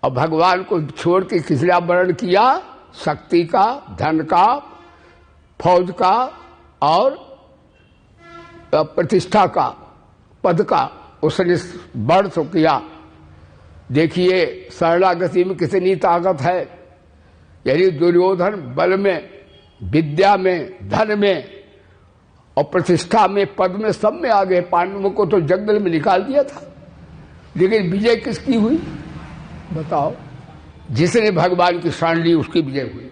और भगवान को छोड़ के किसने वर्ण किया? शक्ति का, धन का, फौज का और प्रतिष्ठा का, पद का उसने वर्ण तो किया। देखिए शरणागति में कितनी ताकत है। यदि दुर्योधन बल में, विद्या में, धन में और प्रतिष्ठा में, पद में, सब में आ गए, पांडवों को तो जंगल में निकाल दिया था। लेकिन विजय किसकी हुई बताओ? जिसने भगवान की शरण ली उसकी विजय हुई।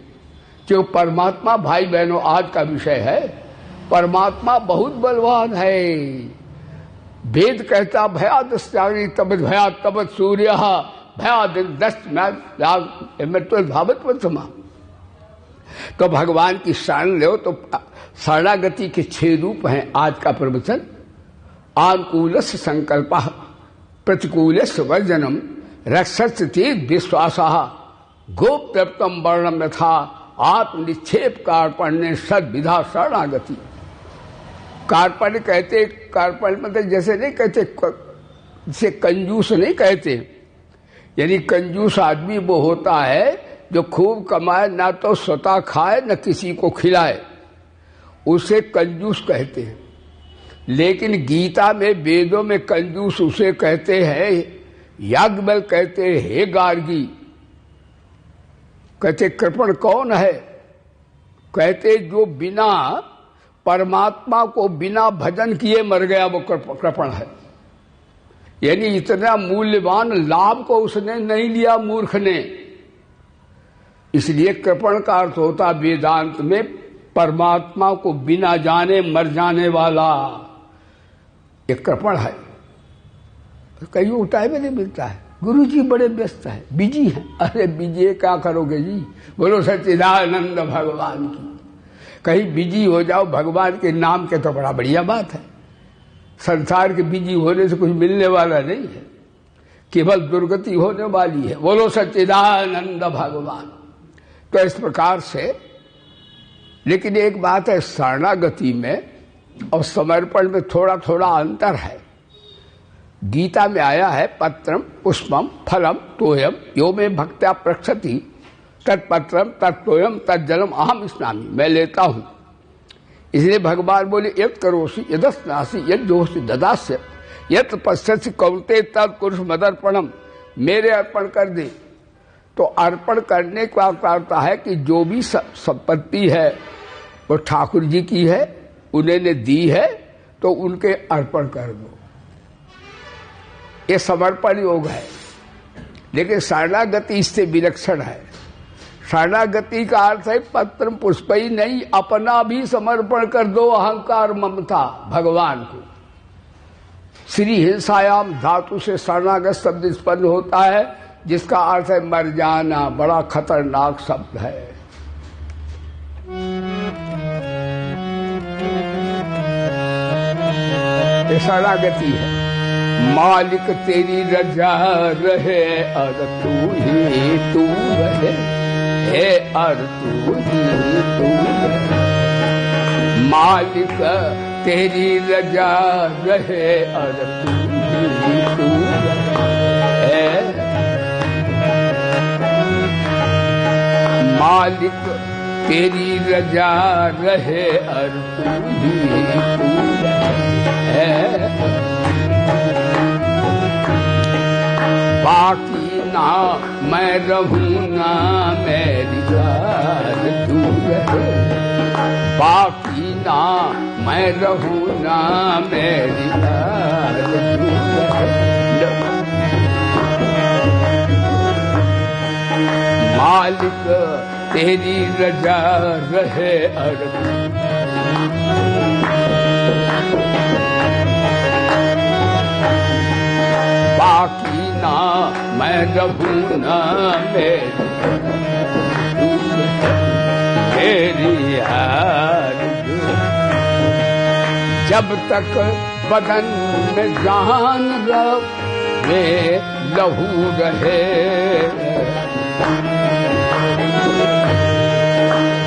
जो परमात्मा भाई बहनों आज का विषय है, परमात्मा बहुत बलवान है। वेद कहता भयादस्याग्नि तपत भयात तपत सूर्य भयाद भावत समा। तो भगवान की शरण लो। तो शरणागति के 6 रूप हैं आज का प्रवचन। आनुकूलस्य संकल्प, प्रतिकूलस्य वर्जनम, रक्षति विश्वासः, गोप्तम वर्णम यथा आत्मनिक्षेप कार्पण्य सद्विधा शरणागति। कार्पण्य कहते, कार्पण्य मतलब जैसे नहीं कहते, जिसे कंजूस नहीं कहते, यानी कंजूस आदमी वो होता है जो खूब कमाए, ना तो स्वतः खाए न किसी को खिलाए, उसे कंजूस कहते हैं। लेकिन गीता में, वेदों में कंजूस उसे कहते हैं, याज्ञवल्क्य कहते हैं हे गार्गी। कहते कृपण कौन है? कहते जो बिना परमात्मा को बिना भजन किए मर गया वो कृपण है। यानी इतना मूल्यवान लाभ को उसने नहीं लिया मूर्ख ने। इसलिए कृपण का अर्थ होता वेदांत में परमात्मा को बिना जाने मर जाने वाला, एक कृपण है। कहीं टाइम नहीं मिलता है, गुरु जी बड़े व्यस्त है, बिजी हैं। अरे बिजी क्या करोगे जी, बोलो सच्चिदानंद भगवान की। कहीं बिजी हो जाओ भगवान के नाम के तो बड़ा बढ़िया बात है। संसार के बिजी होने से कुछ मिलने वाला नहीं है, केवल दुर्गति होने वाली है। बोलो सच्चिदानंद भगवान। तो इस प्रकार से, लेकिन एक बात है, शरणागति में और समर्पण में थोड़ा थोड़ा अंतर है। गीता में आया है पत्रम पुष्पम फलम तोयम यो में भक्त्या प्रक्षति तत्पत्रम तत्तोयम तज्जलम अहम स्नामी, मैं लेता हूं। इसलिए भगवान बोले यत् करोसि यदस्नासि यत् जोषि ददास्य यत् पश्यसि कौन्तेय तत्कुरुष मदर्पणम, मेरे अर्पण कर दे। तो अर्पण करने का अर्थ है कि जो भी संपत्ति है वो ठाकुर जी की है, उन्होंने दी है, तो उनके अर्पण कर दो, ये समर्पण योग है। लेकिन शरणागति इससे विलक्षण है। शरणागति का अर्थ है पत्र पुष्प ही नहीं, अपना भी समर्पण कर दो, अहंकार ममता भगवान को। श्री हिंसायाम धातु से शरणागत शब्द उत्पन्न होता है, जिसका अर्थ है मर जाना। बड़ा खतरनाक शब्द है। ये शरणागति है। मालिक तेरी रजा रहे और तू ही तू रहे, हे और तू ही तू रहे। मालिक तेरी रजा रहे और तू ही तू रहे। मालिक तेरी रजा रहे और तू ही तू रहे। बाकी ना मैं रहूं ना मेरी याद तू रहे, बाकी ना मैं रहूं ना मेरी याद तू रहे। मालिक तेरी रजा रहे और बाकी ना मैं रहूं ना मेरी याद। जब तक बदन में जान रहे लहू रहे,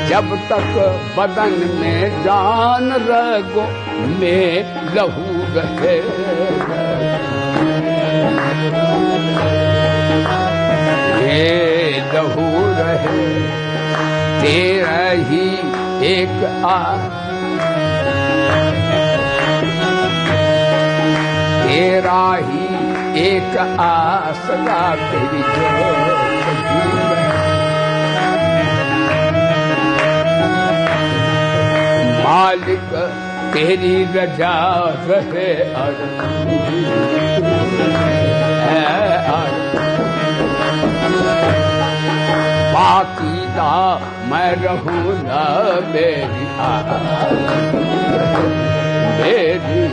जब तक बदन में जान रगो में लहू रहे। ये लहू रहे तेरा ही एक तेरा ही एक आसरा तेरी मालिक तेरी रजा रहे और बाकी ना मैं रहूं ना मेरी मेरी।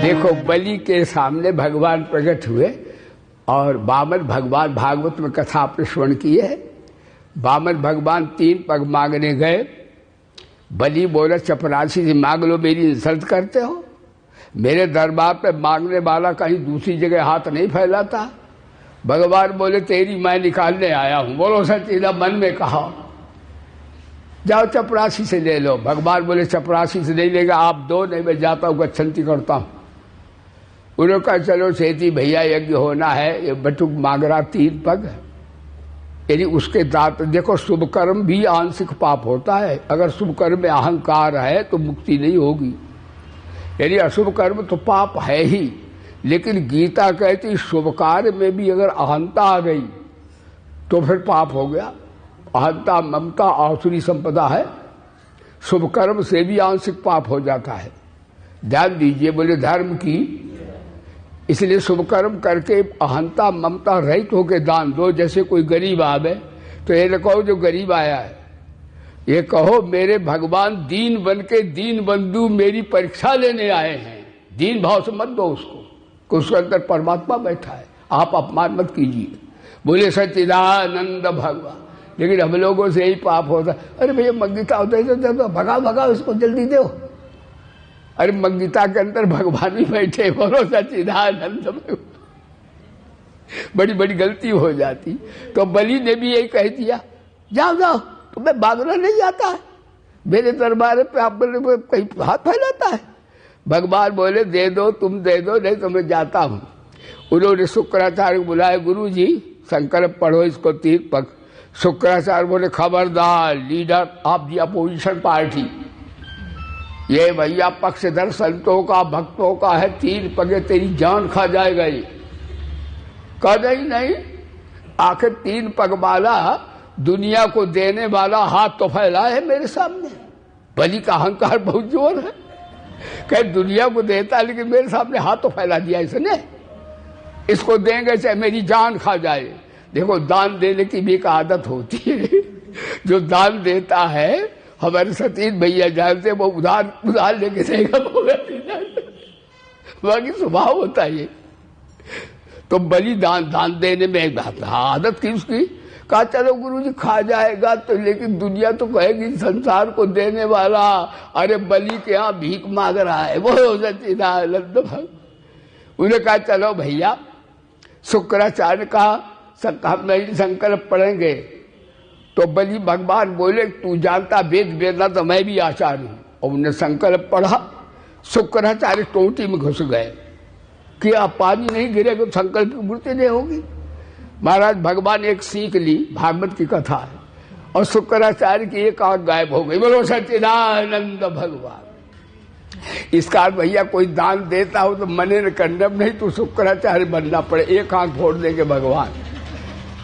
देखो बलि के सामने भगवान प्रकट हुए और वामन भगवान, भागवत में कथा आपने श्रवण की है। वामन भगवान 3 पग मांगने गए। बलि बोला चपरासी से मांग लो, मेरी इंसल्ट करते हो। मेरे दरबार पे मांगने वाला कहीं दूसरी जगह हाथ नहीं फैलाता। भगवान बोले तेरी मैं निकालने आया हूं। बोलो सच्चिदानंद, मन में कहा जाओ चपरासी से ले लो। भगवान बोले चपरासी से नहीं लेगा, आप दो, नहीं मैं जाता हूं, गच्छन्ति करता हूं। उन्होंने कहा चलो सेठी भैया यज्ञ होना है, ये बटुक मांग रहा 3 पग, यदि उसके दांत देखो। शुभ कर्म भी आंशिक पाप होता है, अगर शुभ कर्म में अहंकार है तो मुक्ति नहीं होगी, यदि अशुभ कर्म तो पाप है ही। लेकिन गीता कहती शुभ कार्य में भी अगर अहंता आ गई तो फिर पाप हो गया। अहंता ममता आसुरी संपदा है, शुभ कर्म से भी आंशिक पाप हो जाता है। ध्यान दीजिए, बोले धर्म की, इसलिए शुभ कर्म करके अहंता ममता रहित होकर दान दो। जैसे कोई गरीब आवे तो ये न कहो जो गरीब आया है, ये कहो मेरे भगवान दीन बन के दीन बंधु मेरी परीक्षा लेने आए हैं। दीन भाव से मत दो उसको, कि उसके अंदर परमात्मा बैठा है, आप अपमान मत कीजिए। बोले सच्चिदानंद भगवान। लेकिन हम लोगों से यही पाप होता, अरे भैया मंगिता होता है तो भगाओ भगाओ इसको, जल्दी दो। अरे मंगिता के अंदर भगवान भी बैठे। बोलो सच्चिदानंद भगवान। बड़ी बड़ी गलती हो जाती। तो बलि ने भी यही कह दिया, जाओ जाओ, तुम्हें भागना नहीं आता है, मेरे दरबार पे आप कहीं हाथ फैलाता है। भगवान बोले दे दो, तुम दे दो, नहीं तो मैं जाता हूं। उन्होंने शुक्राचार्य को बुलाया, गुरु जी संकल्प पढ़ो इसको 3 पग। शुक्राचार्य बोले खबरदार, leader of the opposition party, ये भैया पक्षधर संतों का भक्तों का है, 3 पगे तेरी जान खा जाएगा ये। कहा नहीं, आखिर 3 पग वाला दुनिया को देने वाला हाथ तो फैला है मेरे सामने। बलि का अहंकार बहुत जोर है, कहे दुनिया को देता है लेकिन मेरे सामने हाथ तो फैला दिया इसने, इसको देंगे चाहे मेरी जान खा जाए। देखो दान देने की भी एक आदत होती है, जो दान देता है हमारे सतीश भैया जानते, वो उधार लेके देगा, बाकी स्वभाव होता है ये। तो बलि दान देने में एक आदत की उसकी। कहा चलो गुरुजी खा जाएगा तो, लेकिन दुनिया तो कहेगी संसार को देने वाला अरे बलि के यहाँ भीख मांग रहा है। वो सच्चिदानंद भगवान। उन्हें कहा चलो भैया, शुक्राचार्य का संकल्प पढ़ेंगे। तो बलि भगवान बोले तू जानता वेद वेदना तो मैं भी आचार्य हूं। और उन्हें संकल्प पढ़ा, शुक्राचार्य टोटी में घुस गए कि अब पानी नहीं गिरेगा तो संकल्प की मूर्ति नहीं होगी। महाराज भगवान एक सीख ली, भागवत की कथा है, और शुक्राचार्य की एक आंख गायब हो गई। बोलो सच्चिदानंद भगवान। इसका भैया कोई दान देता हो तो मने न कंडम, नहीं तो शुक्राचार्य बनना पड़े, एक आंख फोड़ देंगे भगवान।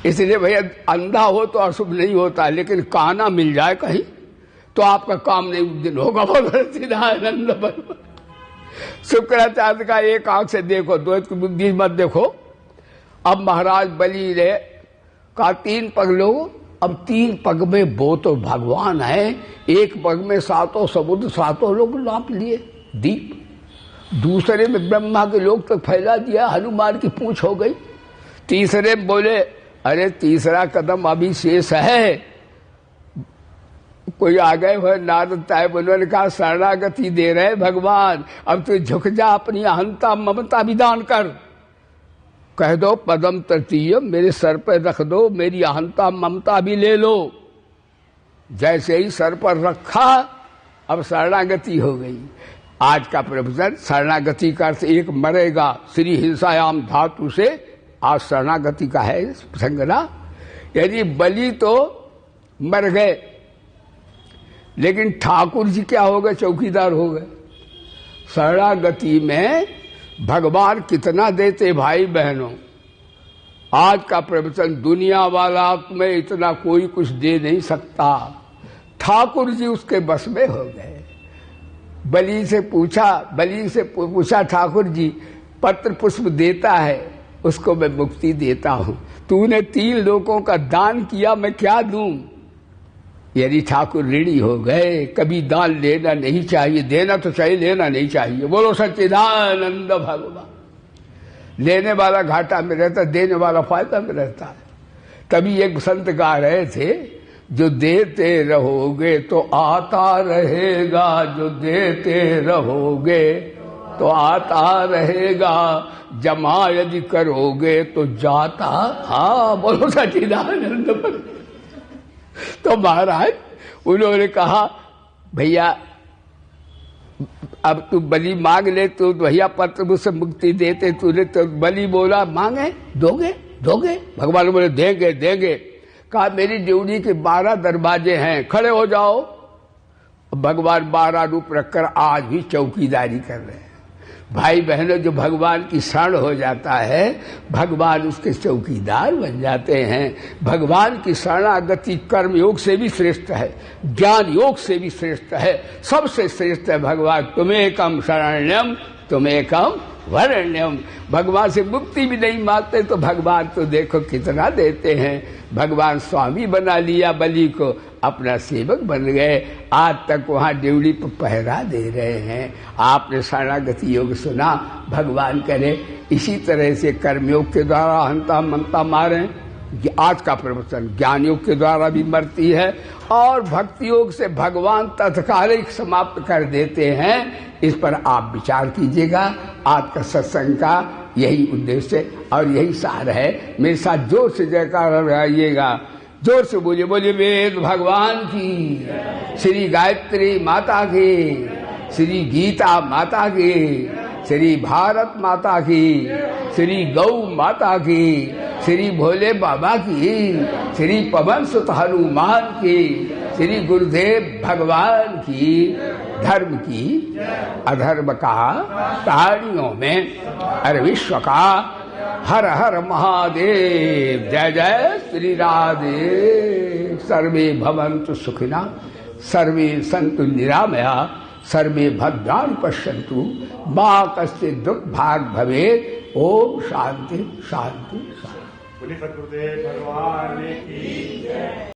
इसलिए भैया अंधा हो तो अशुभ नहीं होता, लेकिन काना मिल जाए कहीं तो आपका काम नहीं उस दिन होगा। बोलो सच्चिदानंद भगवान। शुक्राचार्य का एक आंख से देखो, द्वैत की बुद्धि मत देखो। अब महाराज बलि ने कहा 3 पग लो। अब 3 पग में वो तो भगवान है, एक पग में 7 समुद्र 7 लोग नाप लिए दीप, दूसरे में ब्रह्मा के लोग तक फैला दिया, हनुमान की पूंछ हो गई। तीसरे में बोले अरे तीसरा कदम अभी शेष है। कोई आ गए हुए नारद साहब, उन्होंने कहा शरणागति दे रहे भगवान, अब तो झुक जा, अपनी अहंता ममता भी दान कर। कह दो पदम तृतीय, मेरे सर पर रख दो, मेरी अहंता ममता भी ले लो। जैसे ही सर पर रखा अब शरणागति हो गई। आज का प्रवचन शरणागति का अर्थ एक मरेगा, श्री हिंसायाम धातु से आज शरणागति का है प्रसंगना। यदि बलि तो मर गए, लेकिन ठाकुर जी क्या हो गए, चौकीदार हो गए। शरणागति में भगवान कितना देते भाई बहनों। आज का प्रवचन दुनिया वाला में इतना कोई कुछ दे नहीं सकता, ठाकुर जी उसके बस में हो गए। बलि से पूछा ठाकुर जी पत्र पुष्प देता है उसको मैं मुक्ति देता हूं, तूने 3 लोगों का दान किया, मैं क्या दूं। यदि ठाकुर ऋणी हो गए, कभी दान लेना नहीं चाहिए, देना तो चाहिए, लेना नहीं चाहिए। बोलो सच्चिदानंद भगवान। लेने वाला घाटा में रहता, देने वाला फायदा में रहता है। तभी एक संत गा रहे थे, जो देते रहोगे तो आता रहेगा, जो देते रहोगे तो आता रहेगा, जमा यदि करोगे तो जाता। हाँ बोलो सच्चिदानंद। तो महाराज उन्होंने कहा भैया अब तू बलि मांग ले, तू भैया पत्र मुझसे मुक्ति देते, तूने तो बलि बोला मांगे, दोगे दोगे? भगवान बोले देंगे देंगे। कहा मेरी ड्यूटी के 12 दरवाजे हैं, खड़े हो जाओ। भगवान 12 रूप रखकर आज भी चौकीदारी कर रहे हैं। भाई बहनों, जो भगवान की शरण हो जाता है, भगवान उसके चौकीदार बन जाते हैं। भगवान की शरणागति कर्म योग से भी श्रेष्ठ है, ज्ञान योग से भी श्रेष्ठ है, सबसे श्रेष्ठ है भगवान। तुम्हेकम शरण्यम तुम्हेकम वरण्यम। भगवान से मुक्ति भी नहीं मांगते तो भगवान तो देखो कितना देते हैं। भगवान स्वामी बना लिया बलि को, अपना सेवक बन गए। आज तक वहां ड्यूटी पर पहरा दे रहे हैं। आपने शरणागति योग सुना, भगवान करे इसी तरह से कर्मयोग के द्वारा हंता मनता मारें। आज का प्रवचन ज्ञान योग के द्वारा भी मरती है, और भक्ति योग से भगवान तत्कालिक समाप्त कर देते हैं। इस पर आप विचार कीजिएगा। आज का सत्संग का यही उद्देश्य और यही सार है। मेरे साथ जोर से जयकार लगाइएगा, जोर से बोलिए, बोलिए वेद भगवान की, श्री गायत्री माता की, श्री गीता माता की, श्री भारत माता की, श्री गौ माता की, श्री भोले बाबा की, श्री पवन सुत हनुमान की, श्री गुरुदेव भगवान की। धर्म की अधर्म का कहानियों में हर विश्व का हर हर महादेव। जय जय श्री राधे। सर्वे भवन्तु सुखिनः, सर्वे सन्तु निरामया, सर्वे भद्राणि पश्यन्तु, मा कश्चित् दुर्भाग् भवेत्। ओम शांति शांति शांति। बोले सद्गुरुदेव भगवान की जय।